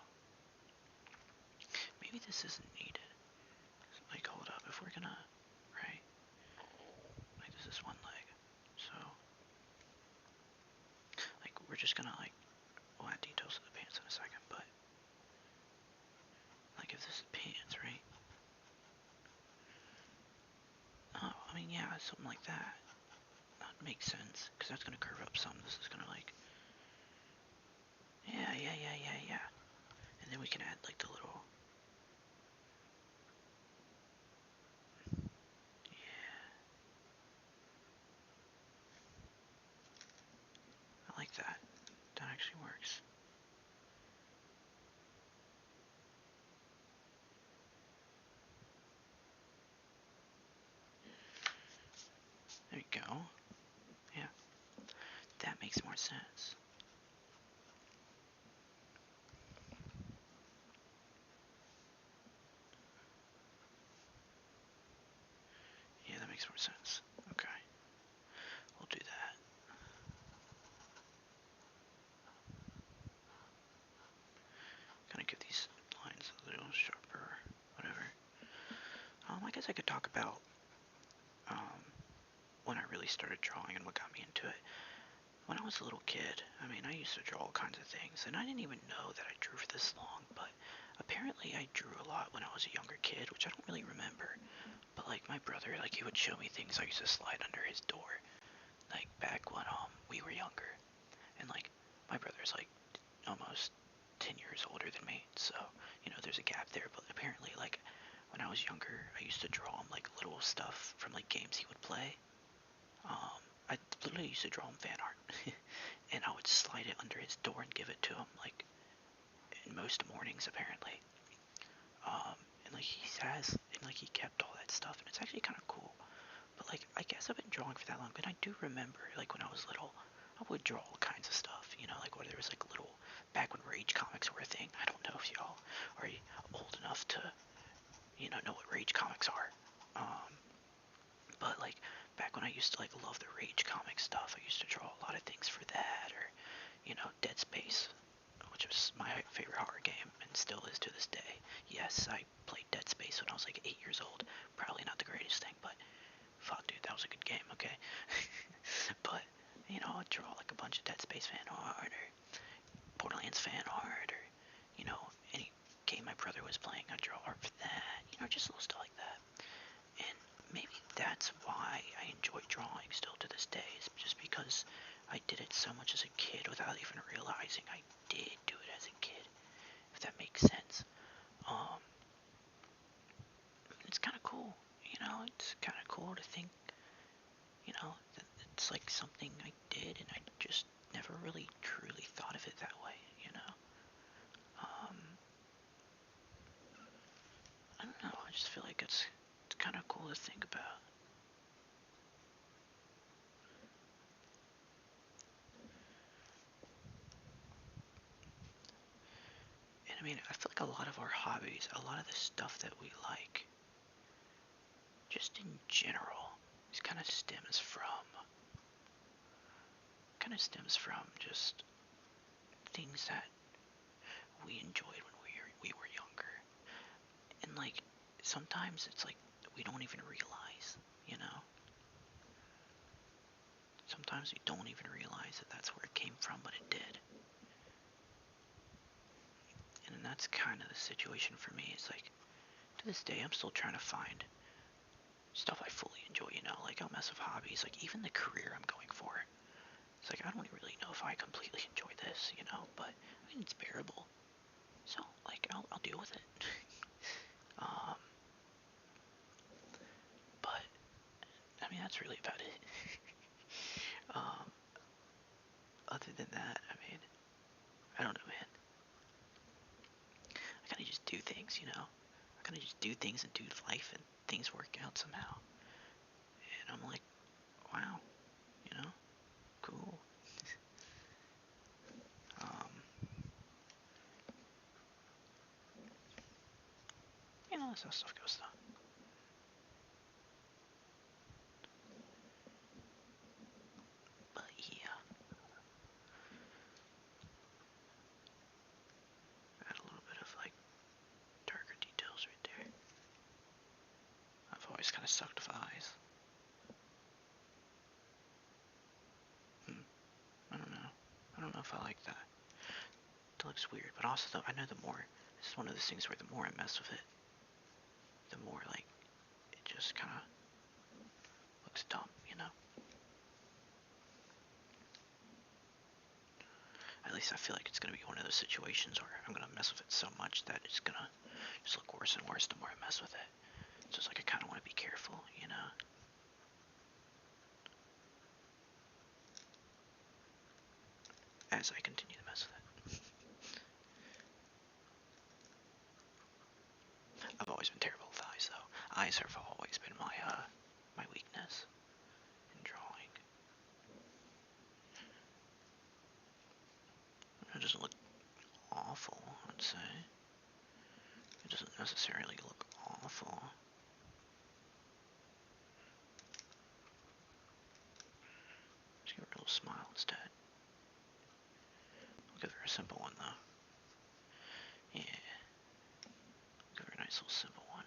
maybe this isn't needed. Like, hold up, if we're gonna, right? Like, this is one leg. So, like, we're just gonna, like, we'll add details to the pants in a second, but, like, if this is pants, right? Oh, I mean, yeah, something like that. That makes sense, because that's gonna curve up some. This is gonna, like, yeah. And then we can add, like, the little, yeah. I like that. That actually works. There you go. Yeah. That makes more sense. Yeah, that makes more sense. Okay. I could talk about um, when I really started drawing and what got me into it. When I was a little kid, I mean, I used to draw all kinds of things, and I didn't even know that I drew for this long, but apparently I drew a lot when I was a younger kid, which I don't really remember. But like my brother, like he would show me things I used to slide under his door, like back when we were younger, and like my brother's like almost 10 years older than me, so there's a gap there. But apparently, like when I was younger, I used to draw him like little stuff from like games he would play. I literally used to draw him fan art, and I would slide it under his door and give it to him like in most mornings apparently. And like he kept all that stuff, and it's actually kind of cool. But like I guess I've been drawing for that long, but I do remember like when I was little, I would draw all kinds of stuff, like where there was like little back when Rage comics were a thing. I don't know if y'all are old enough to know what Rage comics are. But like back when I used to like love the Rage comic stuff, I used to draw a lot of things for that, or Dead Space, which was my favorite horror game and still is to this day. Yes, I played Dead Space when I was like 8 years old. Probably not the greatest thing, but fuck, dude, that was a good game. Okay. But I'd draw like a bunch of Dead Space fan art, or Borderlands fan art, or any game my brother was playing, I'd draw art for that. Just little stuff like that. And maybe that's why I enjoy drawing still to this day, is just because I did it so much as a kid without even realizing I did do it as a kid, if that makes sense. It's kind of cool, it's kind of cool to think, that it's like something I did and I just never really truly thought of it that way. Um, I don't know, I just feel like it's kind of cool to think about. And I mean, I feel like a lot of our hobbies, a lot of the stuff that we like, just in general, it kind of stems from just things that we enjoyed when we were younger. And like sometimes it's like we don't even realize. Sometimes we don't even realize that that's where it came from, but it did. And that's kind of the situation for me. It's like to this day I'm still trying to find stuff I fully enjoy. Like I'll mess with hobbies, like even the career I'm going for. It's like I don't really know if I completely enjoy this, but I mean it's bearable. So like I'll deal with it. um, but I mean that's really about it. um, Other than that, I mean, I don't know, man. I kind of just do things. I kind of just do things and do life, and things work out somehow. And I'm like, wow, you know, cool. Um, that's how stuff goes though. But yeah, add a little bit of like darker details right there. I've always kind of sucked with eyes. I don't know. I don't know if I like that. It looks weird, but also though I know the more. This is one of those things where the more I mess with it, the more like it just kind of looks dumb. At least I feel like it's gonna be one of those situations where I'm gonna mess with it so much that it's gonna just look worse and worse the more I mess with it. So it's like I kind of want to be careful. As I continue to mess with it. I've always been terrible with eyes, though. Eyes have always been my weakness in drawing. It doesn't look awful, I'd say. It doesn't necessarily look awful. Let's give her a little smile instead. I'll give her a simple one, though. Yeah. I'll give her a nice little simple one.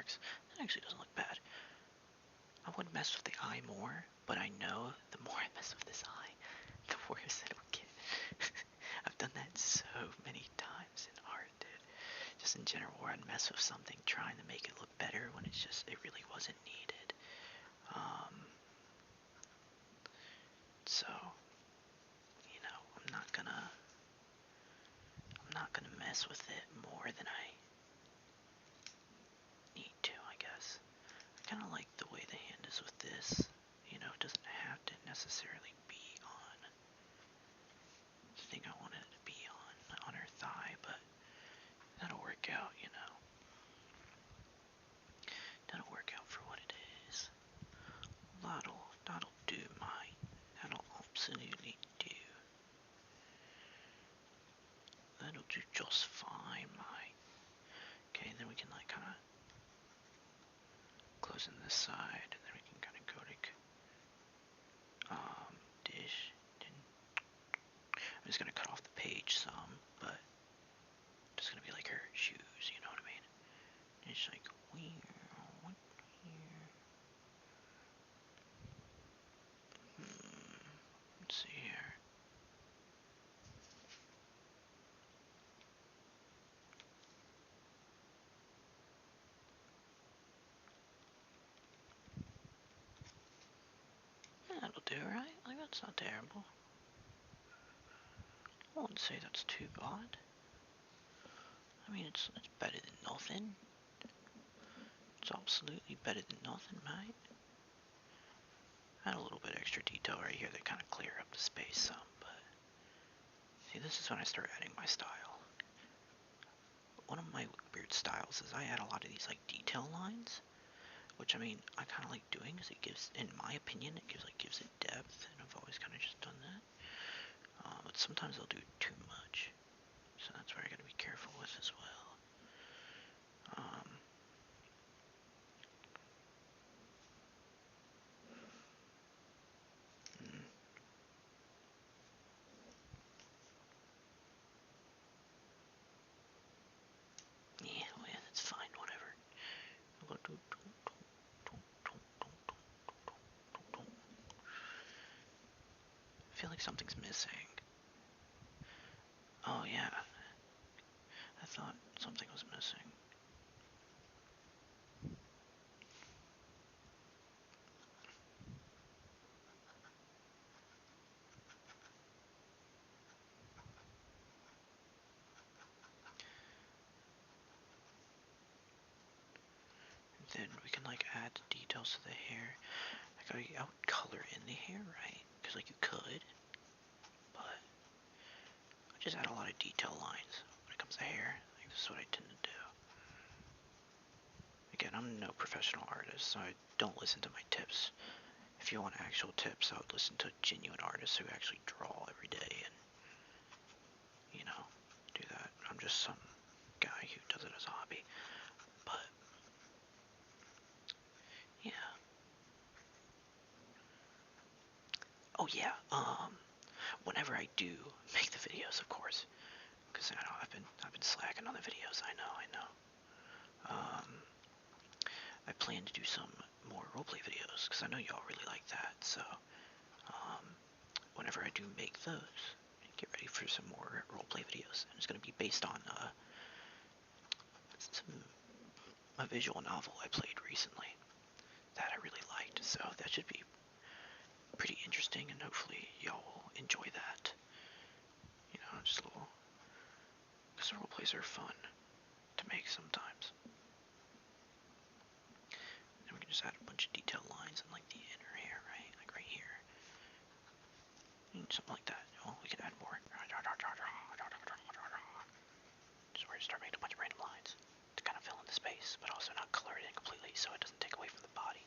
marks. That actually doesn't look bad. I would mess with the eye more, but I know the more I mess with this eye, the worse it'll get. I've done that so many times in art, dude. Just in general, where I'd mess with something trying to make it look better when it's just, it really wasn't needed. So, I'm not gonna mess with it more than I need to, I guess. I kind of like the way the hand is with this. It doesn't have to necessarily be on the thing I wanted it to be on her thigh, but that'll work out, That'll work out for what it is. That'll do, mate. That'll absolutely do. That'll do just fine, mate. Okay, then we can kind of close in this side, and then we can kind of go to dish. I'm just gonna cut off the page some, but just gonna be like her shoes, you know what I mean? It's like weird. Let's see here. That'll do, right? Like, that's not terrible. I wouldn't say that's too bad. I mean, it's better than nothing. It's absolutely better than nothing, mate. Add a little bit extra detail right here that kind of clear up the space some, but see, this is when I start adding my style. One of my weird styles is I add a lot of these like detail lines, which I mean I kind of like doing because it gives, in my opinion, it gives it depth, and I've always kind of just done that. But sometimes they'll do too much, so that's where I gotta be careful with as well. Yeah, well, yeah, that's fine, whatever. I'm gonna do. I feel like something's missing. Oh yeah, I thought something was missing. Then we can like add details to the hair. Like I would color in the hair, right? Because like you could, but I just add a lot of detail lines when it comes to hair. Like this is what I tend to do. Again, I'm no professional artist, so I don't listen to my tips. If you want actual tips, I would listen to genuine artists who actually draw every day and, do that. I'm just some guy who does it as a hobby. But yeah. Oh yeah. Whenever I do make the videos, of course, because I know I've been slacking on the videos. I know. I plan to do some more roleplay videos because I know y'all really like that. So whenever I do make those, get ready for some more roleplay videos, and it's going to be based on a visual novel I played recently that I really liked. So that should be pretty interesting, and hopefully y'all will enjoy that. Just a little, because roleplays are fun to make sometimes. And we can just add a bunch of detailed lines in like the inner hair, right? Like right here. Something like that. Well, we can add more. Just where you start making a bunch of random lines to kind of fill in the space, but also not color it in completely so it doesn't take away from the body.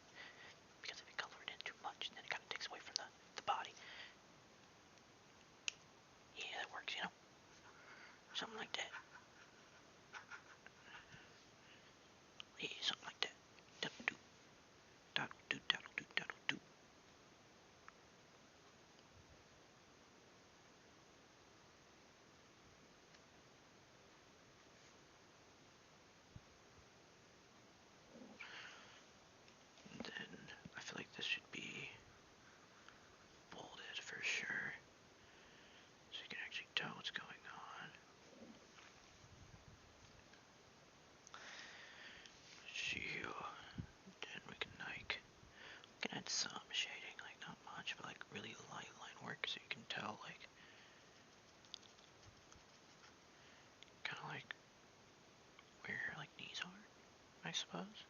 Because if you color it in too much, then it kind of takes away from the body. Yeah, that works, Something like that. Yeah, something like that. That'll do. That'll do, that'll do, that'll do. suppose.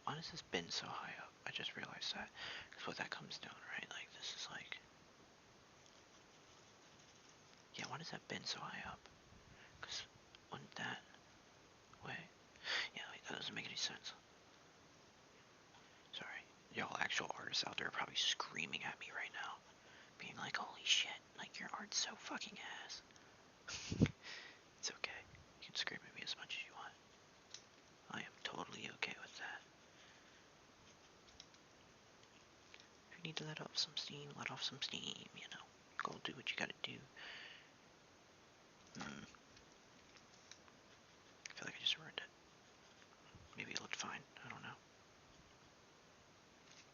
Why does this bin so high up? I just realized that. Because what that comes down, right? Like, this is like... Yeah, why does that bin so high up? Because wouldn't that... Wait. Yeah, wait, that doesn't make any sense. Sorry. Y'all actual artists out there are probably screaming at me right now. Being like, holy shit, like, your art's so fucking ass. It's okay. You can scream at me as much as you want. I am totally okay with that. If you need to let off some steam, let off some steam, you know. Go do what you gotta do. I feel like I just ruined it. Maybe it looked fine. I don't know.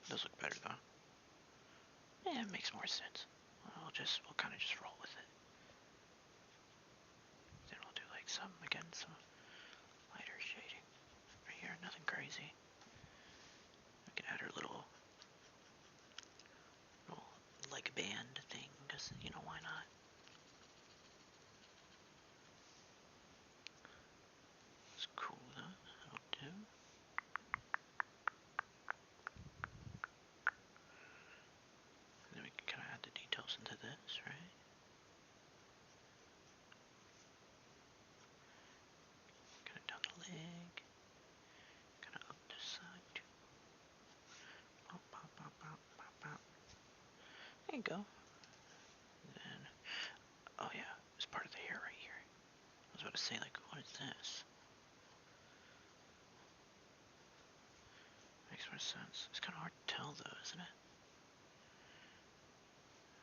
It does look better though. Yeah, it makes more sense. We'll kind of just roll with it. Then we'll do like some lighter shading. Right here, nothing crazy. We can add our little like band thing, because, you know, why not? It's cool though. That'll do. And then we can kind of add the details into this, right? Kind of down the leg. Kind of up this side too. Pop, pop, pop, pop, pop, pop. There you go. And then, oh yeah, it's part of the hair right here. I was about to say, like, what is this? Makes more sense. It's kind of hard to tell though, isn't it?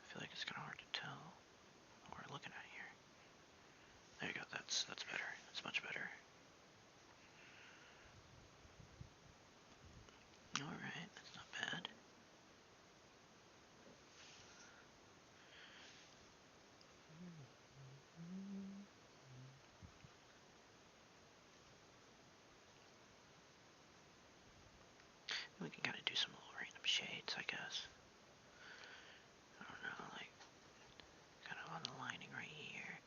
I feel like it's kind of hard to tell what we're looking at here. There you go. That's better. That's much better. All right, that's not bad. We can kind of do some little random shades, I guess. I don't know, like kind of on the lining right here.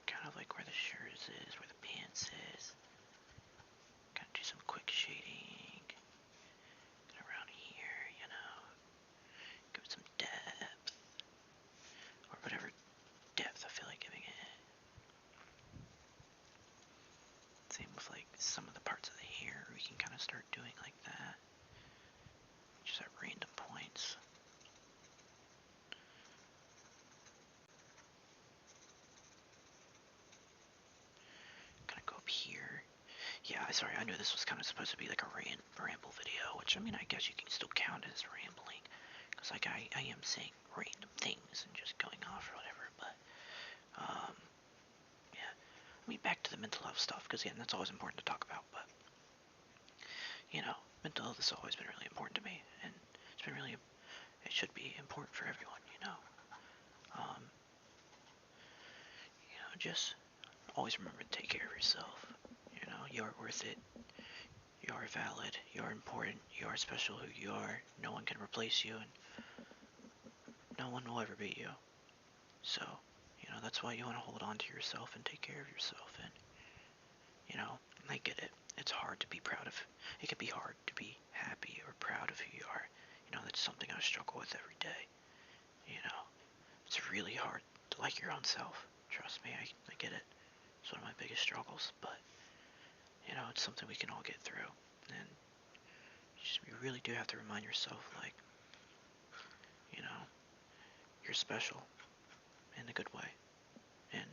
Kind of like where the shirt is, where the pants is. Kind of do some quick shading. Around here, you know. Give it some depth. Or whatever depth I feel like giving it. Same with like some of the parts of the hair, we can kind of start doing like that. Just at random points. Kind of go up here. Yeah, sorry, I knew this was kind of supposed to be like a ramble video, which, I mean, I guess you can still count as rambling. Because, like, I am saying random things and just going off or whatever, but, yeah. I mean, back to the mental health stuff, because, again, that's always important to talk about, but, you know, mental health has always been really important to me, and it's been really, it should be important for everyone, you know. You know, just always remember to take care of yourself. You know, you're worth it. You are valid. You are important. You are special who you are. No one can replace you, and no one will ever beat you. So, you know, that's why you want to hold on to yourself and take care of yourself. And, you know, I get it. It's hard to be proud of. It can be hard to be happy or proud of who you are. You know, that's something I struggle with every day. You know, it's really hard to like your own self. Trust me, I get it. It's one of my biggest struggles, but, you know, it's something we can all get through. And you really do have to remind yourself, like, you know, you're special in a good way. And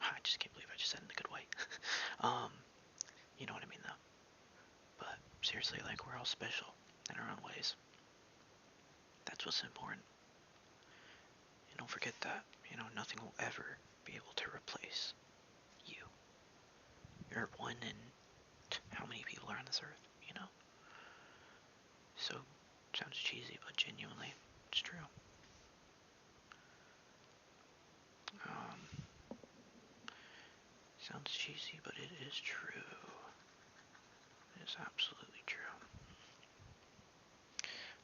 I just can't believe I just said in a good way. You know what I mean, though. But seriously, like, we're all special in our own ways. That's what's important. And don't forget that. You know, nothing will ever be able to replace you. You're one in how many people are on this earth, you know? So, sounds cheesy, but genuinely, it's true. Sounds cheesy, but it is true. It is absolutely true.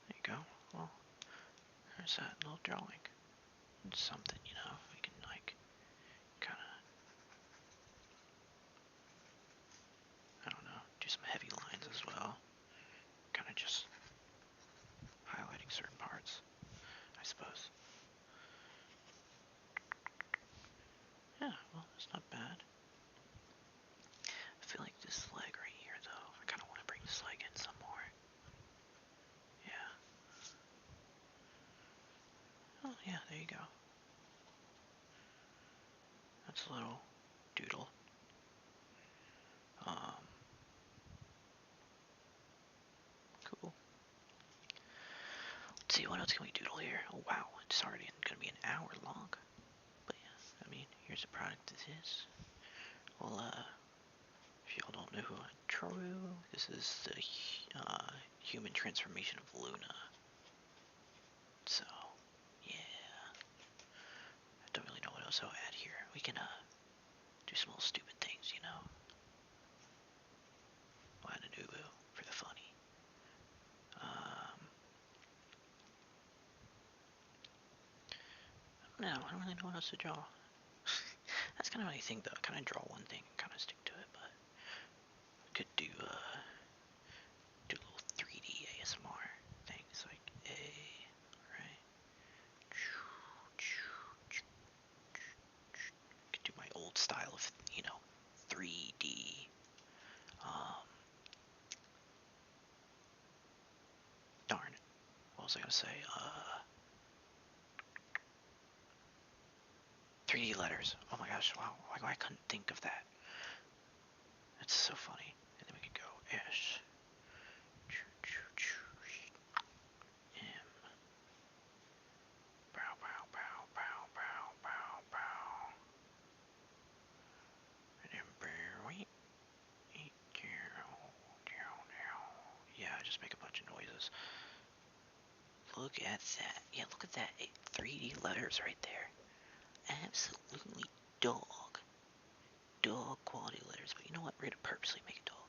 There you go. Well, there's that little drawing. something, you know, we can like kind of, I don't know, do some heavy lines as well. Kind of just highlighting certain parts, I suppose. Yeah, well, it's not bad. I feel like this leg right here, though, I kind of want to bring this leg in some more. Yeah. Oh, yeah, there you go. That's a little doodle. Cool. Let's see, what else can we doodle here? Oh, wow, it's already going to be an hour long. But yeah, I mean, here's a product this is. Well, if y'all don't know who I drew, this is the human transformation of Luna. So, yeah. I don't really know what else I'll add here. We can do some little stupid things, you know. Add a new for the funny. No, I don't really know what else to draw. That's kind of my thing, though. I kind of draw one thing and kind of stick to it, but I could do little 3D ASMR things like right? Could do my old style of, you know, 3D. Darn it. What was I gonna say? 3D letters. Oh my gosh, wow. I couldn't think of that. That's so funny. And then we could go S. M. Bow, bow, bow, bow, bow, bow, bow. And then yeah, just make a bunch of noises. Look at that. Yeah, look at that. 3D letters right there. Absolutely dog. Dog quality letters. But you know what? We're gonna purposely make it dog.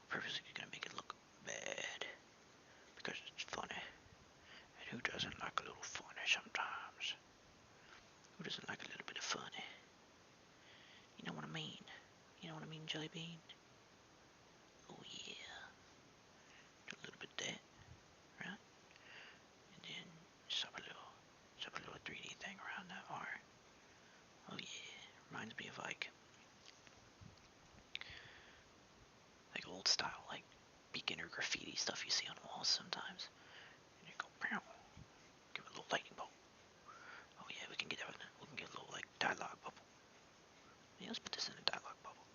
We're purposely gonna make it look bad. Because it's funny. And who doesn't like a little funny sometimes? Who doesn't like a little bit of funny? You know what I mean? You know what I mean, Jelly Bean? Oh yeah. Do a little bit of that, right? And then sub a little 3D thing around that R. Oh yeah. Reminds me of like old style, like beginner graffiti stuff you see on walls sometimes. And you go, pow. Give it a little lightning bolt. Oh yeah, we can get that. We can get a little like dialogue bubble. Yeah, let's put this in a dialogue bubble.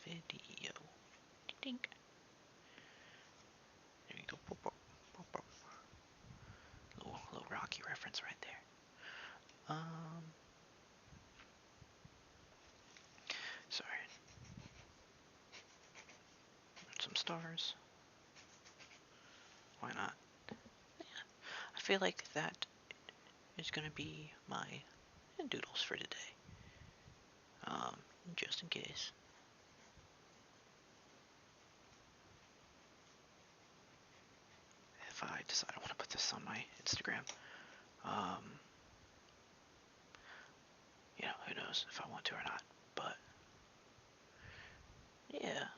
Video. Ding. There you go. Pop, pop, pop, pop. Little Rocky reference right there. Sorry. Some stars. Why not? Yeah. I feel like that is gonna be my doodles for today. Just in case. If I decide I want to put this on my Instagram. You know, who knows if I want to or not. But yeah,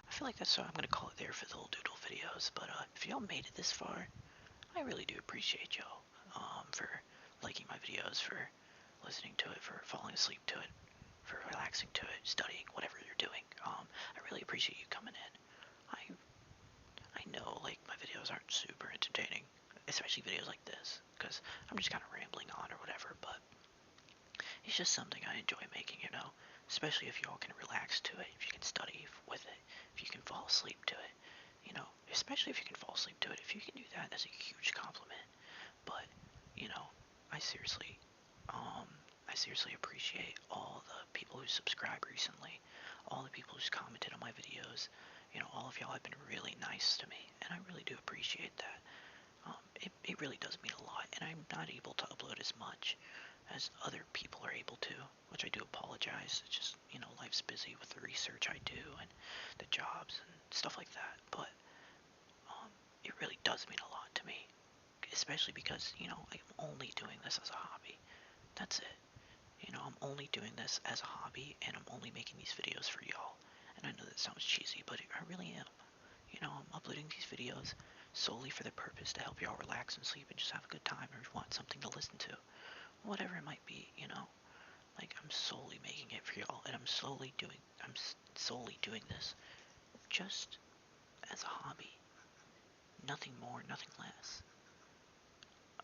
I feel like that's what I'm gonna call it there for the little doodle videos. But if y'all made it this far, I really do appreciate y'all for liking my videos, for listening to it, for falling asleep to it, for relaxing to it, studying, whatever you're doing. I really appreciate you coming in. I know like my videos aren't super entertaining, especially videos like this, because I'm just kind of rambling on or whatever. But it's just something I enjoy making, you know, especially if y'all can relax to it, if you can study with it, if you can fall asleep to it, you know, especially if you can fall asleep to it. If you can do that, that's a huge compliment. But, you know, I seriously, I seriously appreciate all the people who subscribed recently, all the people who's commented on my videos. You know, all of y'all have been really nice to me, and I really do appreciate that. It really does mean a lot, and I'm not able to upload as much as other people are able to, which I do apologize. It's just, you know, life's busy with the research I do and the jobs and stuff like that. But does mean a lot to me, especially because, you know, I'm only doing this as a hobby. That's it. You know, I'm only doing this as a hobby, and I'm only making these videos for y'all. And I know that sounds cheesy, but I really am. You know, I'm uploading these videos solely for the purpose to help y'all relax and sleep and just have a good time or want something to listen to. Whatever it might be, you know. Like, I'm solely making it for y'all, and I'm solely doing this just as a hobby. Nothing more, nothing less.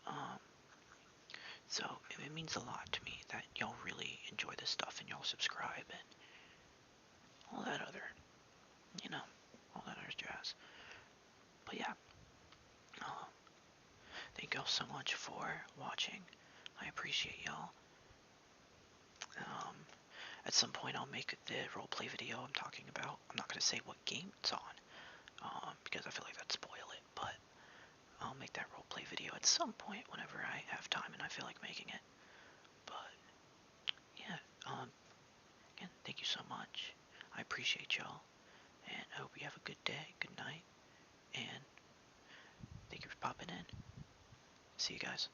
Um, so it means a lot to me that y'all really enjoy this stuff and y'all subscribe and all that other, you know, all that other jazz. But yeah, um, thank y'all so much for watching. I appreciate y'all. Um, at some point I'll make the roleplay video I'm talking about. I'm not going to say what game it's on, because I feel like that'd spoil it, but I'll make that roleplay video at some point whenever I have time and I feel like making it. But yeah, again, thank you so much. I appreciate y'all, and I hope you have a good day, good night, and thank you for popping in. See you guys.